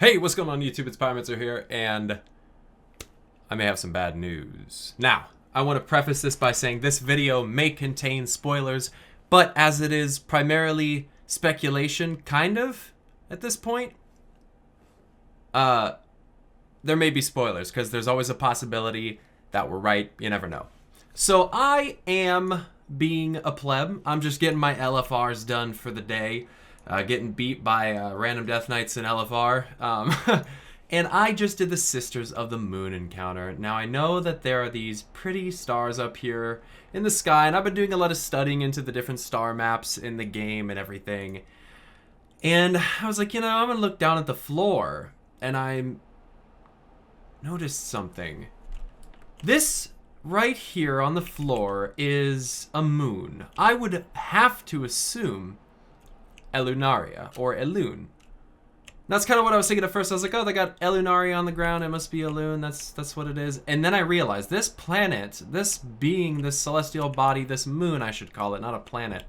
Hey, what's going on YouTube? It's Pyromancer here, and I may have some bad news. Now, I want to preface this by saying this video may contain spoilers, but as it is primarily speculation, kind of, at this point, there may be spoilers, because there's always a possibility that we're right. You never know. So I am being a pleb. I'm just getting my LFRs done for the day. Getting beat by random death knights in LFR. And I just did the Sisters of the Moon encounter. Now I know that there are these pretty stars up here in the sky, and I've been doing a lot of studying into the different star maps in the game and everything. And I was like, I'm gonna look down at the floor, and I noticed something. This right here on the floor is a moon. I would have to assume Elunaria, or Elune. That's kind of what I was thinking at first. I was like, oh, they got Elunaria on the ground. It must be Elune. That's what it is. And then I realized this planet, this being, this celestial body, this moon, I should call it, not a planet,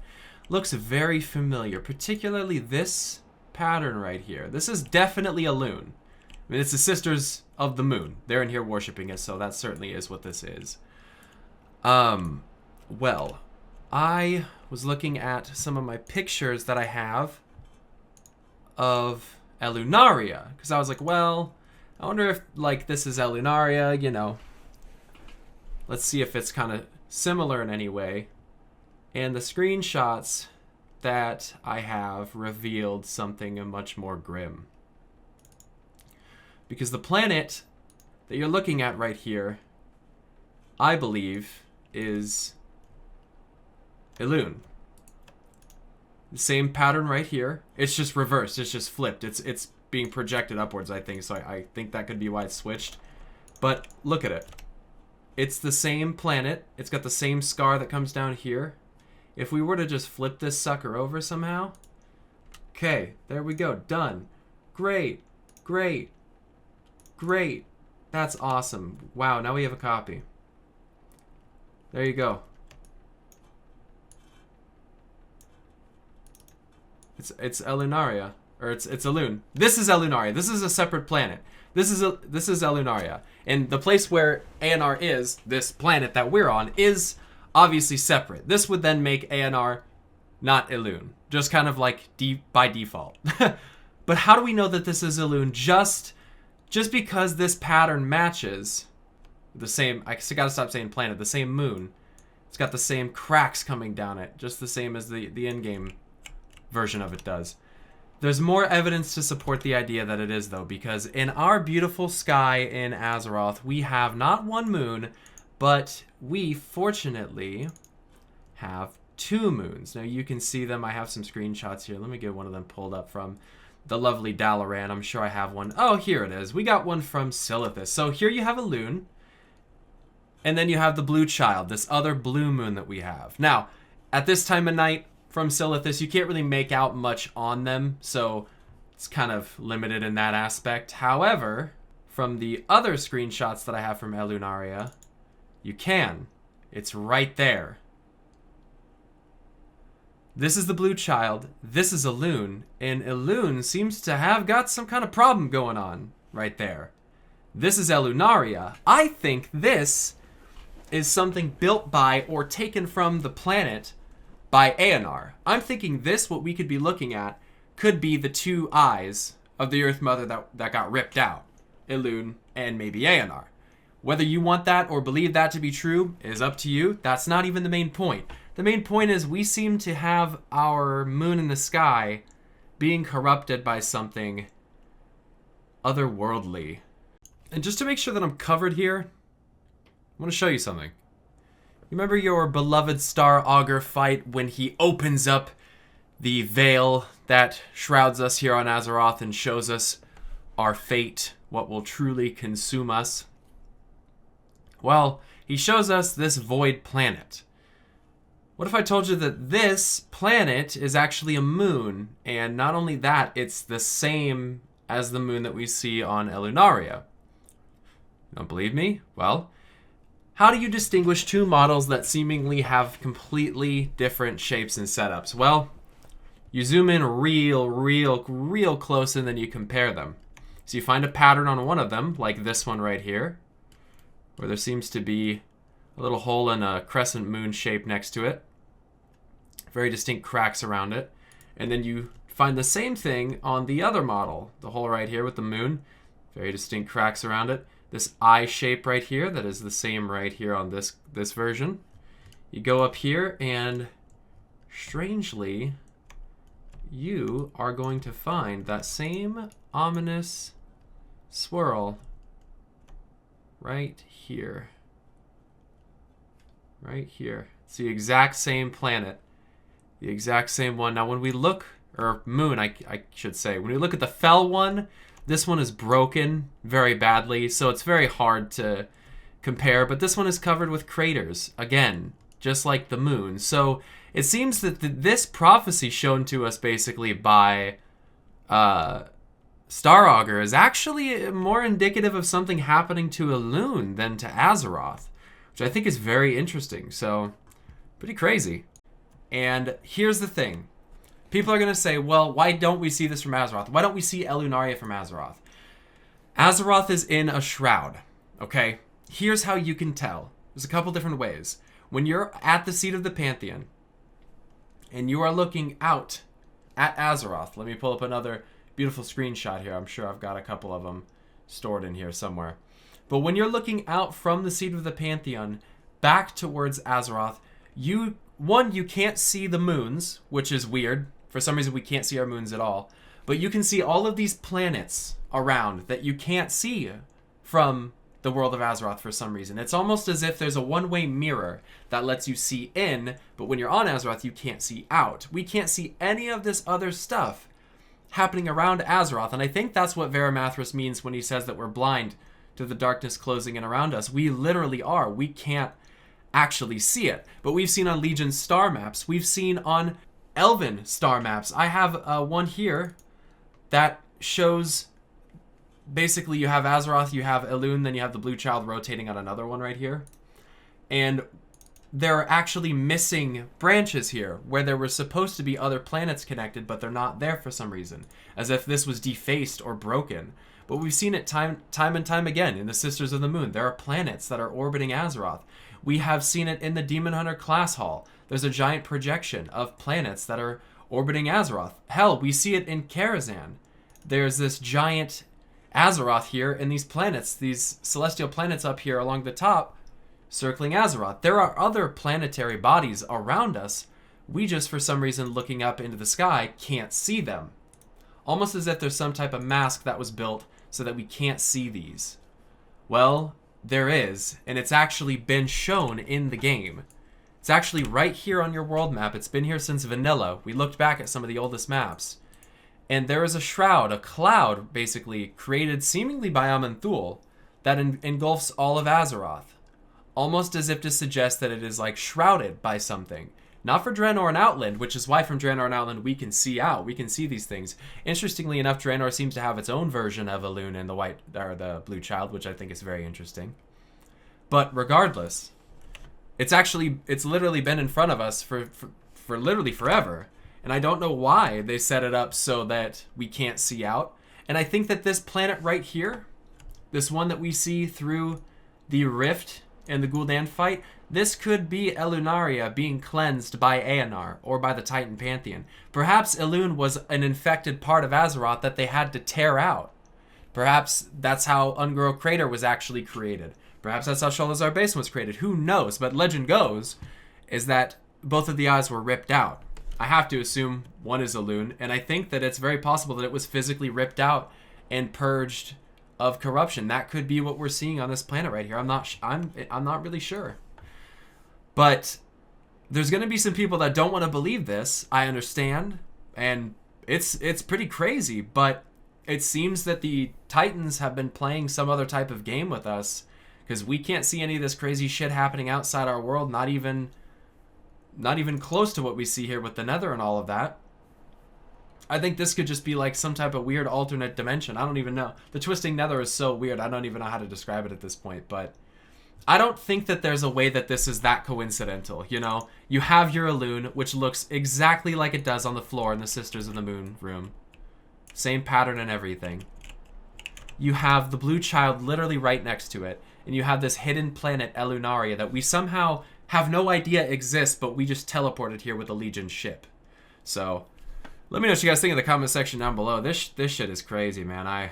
looks very familiar. Particularly this pattern right here. This is definitely Elune. I mean, it's the Sisters of the Moon. They're in here worshiping it, so that certainly is what this is. Well, I was looking at some of my pictures that I have of Elunaria, because I was like, well, I wonder if, like, this is Elunaria, Let's see if it's kind of similar in any way. And the screenshots that I have revealed something much more grim. Because the planet that you're looking at right here, I believe, is Elune. The same pattern right here. It's just reversed. It's just flipped. It's being projected upwards, I think. So I think that could be why it's switched. But look at it. It's the same planet. It's got the same scar that comes down here. If we were to just flip this sucker over somehow. Okay, there we go. Done. Great. Great. Great. That's awesome. Wow, now we have a copy. There you go. It's Elunaria, or it's Elune. This is Elunaria. This is a separate planet. This is Elunaria, and the place where ANR is, this planet that we're on, is obviously separate. This would then make ANR not Elune, just kind of like by default. But how do we know that this is Elune? Just because this pattern matches the same. I gotta stop saying planet. The same moon. It's got the same cracks coming down it, just the same as the in-game version of it does. There's more evidence to support the idea that it is, though, because in our beautiful sky in Azeroth, we have not one moon, but we fortunately have two moons. Now you can see them. I have some screenshots here. Let me get one of them pulled up from the lovely Dalaran. I'm sure I have one. Oh, here it is. We got one from Silithus. So here you have Elune, and then you have the blue child, this other blue moon that we have. Now, at this time of night, from Silithus, you can't really make out much on them, so it's kind of limited in that aspect. However, from the other screenshots that I have from Elunaria, you can. It's right there. This is the blue child, this is Elune, and Elune seems to have got some kind of problem going on right there. This is Elunaria. I think this is something built by or taken from the planet by ANR. I'm thinking this, what we could be looking at, could be the two eyes of the Earth Mother that got ripped out. Elune and maybe ANR. Whether you want that or believe that to be true is up to you. That's not even the main point. The main point is we seem to have our moon in the sky being corrupted by something otherworldly. And just to make sure that I'm covered here, I want to show you something. Remember your beloved Star Augur fight when he opens up the veil that shrouds us here on Azeroth and shows us our fate, what will truly consume us? Well, he shows us this void planet. What if I told you that this planet is actually a moon, and not only that, it's the same as the moon that we see on Elunaria? Don't believe me? Well, how do you distinguish two models that seemingly have completely different shapes and setups? Well, you zoom in real close and then you compare them. So you find a pattern on one of them, like this one right here, where there seems to be a little hole in a crescent moon shape next to it. Very distinct cracks around it. And then you find the same thing on the other model, the hole right here with the moon. Very distinct cracks around it. This eye shape right here, that is the same right here on this version. You go up here and strangely, you are going to find that same ominous swirl right here. Right here. It's the exact same planet. The exact same one. Now when we look, or moon I should say, when we look at the fell one, this one is broken very badly, so it's very hard to compare, but this one is covered with craters, again, just like the moon. So it seems that this prophecy shown to us basically by Star Augur is actually more indicative of something happening to Elune than to Azeroth, which I think is very interesting. So, pretty crazy. And here's the thing. People are going to say, well, why don't we see this from Azeroth? Why don't we see Elunaria from Azeroth? Azeroth is in a shroud, okay? Here's how you can tell. There's a couple different ways. When you're at the seat of the Pantheon, and you are looking out at Azeroth, let me pull up another beautiful screenshot here. I'm sure I've got a couple of them stored in here somewhere. But when you're looking out from the seat of the Pantheon back towards Azeroth, you can't see the moons, which is weird. For some reason, we can't see our moons at all. But you can see all of these planets around that you can't see from the world of Azeroth for some reason. It's almost as if there's a one-way mirror that lets you see in, but when you're on Azeroth, you can't see out. We can't see any of this other stuff happening around Azeroth, and I think that's what Varimathras means when he says that we're blind to the darkness closing in around us. We literally are. We can't actually see it. But we've seen on Legion star maps. We've seen on Elven star maps. I have one here that shows basically you have Azeroth, you have Elune, then you have the blue child rotating on another one right here. And there are actually missing branches here where there were supposed to be other planets connected, but they're not there for some reason, as if this was defaced or broken. But we've seen it time and time again in the Sisters of the Moon. There are planets that are orbiting Azeroth. We have seen it in the Demon Hunter class hall. There's a giant projection of planets that are orbiting Azeroth. Hell, we see it in Karazhan. There's this giant Azeroth here, and these planets, these celestial planets up here along the top, circling Azeroth. There are other planetary bodies around us. We just, for some reason, looking up into the sky, can't see them. Almost as if there's some type of mask that was built so that we can't see these. Well, there is, and it's actually been shown in the game. It's actually right here on your world map. It's been here since vanilla. We looked back at some of the oldest maps. And there is a shroud, a cloud, basically, created seemingly by Aman'Thul that engulfs all of Azeroth. Almost as if to suggest that it is, like, shrouded by something. Not for Draenor and Outland, which is why from Draenor and Outland we can see out. We can see these things. Interestingly enough, Draenor seems to have its own version of Elune and the blue child, which I think is very interesting. But regardless, it's literally been in front of us for literally forever. And I don't know why they set it up so that we can't see out. And I think that this planet right here, this one that we see through the rift in the Gul'dan fight, this could be Elunaria being cleansed by Aenar or by the Titan Pantheon. Perhaps Elune was an infected part of Azeroth that they had to tear out. Perhaps that's how Ungoro Crater was actually created. Perhaps that's how Sholazar Basin was created. Who knows? But legend goes is that both of the eyes were ripped out. I have to assume one is Elune, and I think that it's very possible that it was physically ripped out and purged of corruption. That could be what we're seeing on this planet right here. I'm not really sure. But there's going to be some people that don't want to believe this. I understand, and it's pretty crazy, but it seems that the Titans have been playing some other type of game with us, because we can't see any of this crazy shit happening outside our world, not even close to what we see here with the Nether and all of that. I think this could just be like some type of weird alternate dimension. I don't even know. The twisting Nether is so weird. I don't even know how to describe it at this point. But I don't think that there's a way that this is that coincidental. You know, you have your Elune, which looks exactly like it does on the floor in the Sisters of the Moon room. Same pattern and everything. you have the blue child literally right next to it, and you have this hidden planet Elunaria that we somehow have no idea exists, but we just teleported here with a Legion ship. So let me know what you guys think in the comment section down below. This shit is crazy, man. I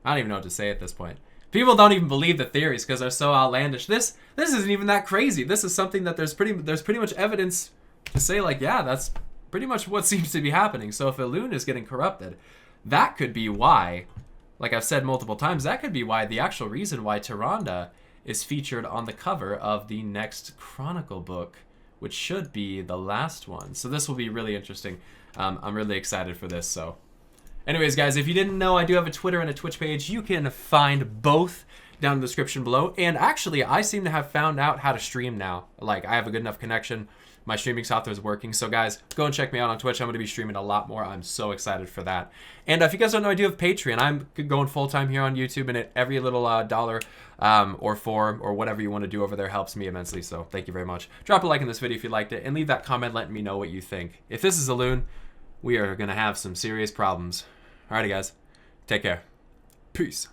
don't even know what to say at this point. People don't even believe the theories because they're so outlandish. This isn't even that crazy. This is something that there's pretty much evidence to say, like, yeah, that's pretty much what seems to be happening. So if Elune is getting corrupted, that could be why, like I've said multiple times, that could be why, the actual reason why Tyrande is featured on the cover of the next Chronicle book, which should be the last one. So this will be really interesting. I'm really excited for this. So anyways, guys, if you didn't know, I do have a Twitter and a Twitch page. You can find both down in the description below. And actually, I seem to have found out how to stream now. Like, I have a good enough connection. My streaming software is working. So guys, go and check me out on Twitch. I'm going to be streaming a lot more. I'm so excited for that. And if you guys don't know, I do have Patreon. I'm going full-time here on YouTube, and every little dollar or $4 or whatever you want to do over there helps me immensely. So thank you very much. Drop a like in this video if you liked it, and leave that comment letting me know what you think. If this is Elune, we are going to have some serious problems. Alrighty, guys. Take care. Peace.